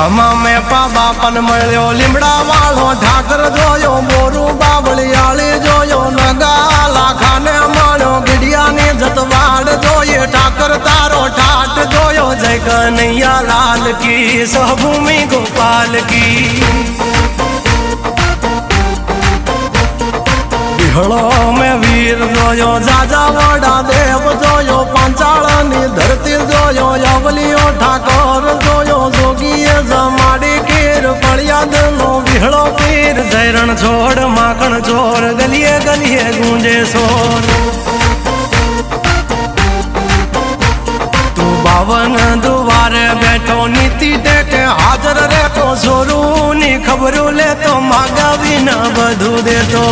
આમાં મેં બાપન મળ્યો લીમડા વાળો ઠાકર જોયો બોરું બાવળિયાળી જોયો નગા લાખાને મળ્યો ગીડિયાની જતવાડ જોઈએ ઠાકર તારો ઠાટ જોયો જય કનૈયા લાલ કી સહભૂમિ ગોપાલ કી વિહળો મેં વીર જોયો જાજા વડા દેવ જોયો પાંચાળની ધરતી જોયો યવલીઓ ઠાકોર જોયો જોગીએ જમાડી કીર ફળિયાદ નો વિહળો પીર જયરણ છોડ માખણ ચોર ગલીએ ગલીએ ગુંજે સોર તું બાવન દુવારે બેઠો નીતિ ટેકે હાજર રહેતો સોરું ની ખબરું લેતો માગાવી ન બધું દેતો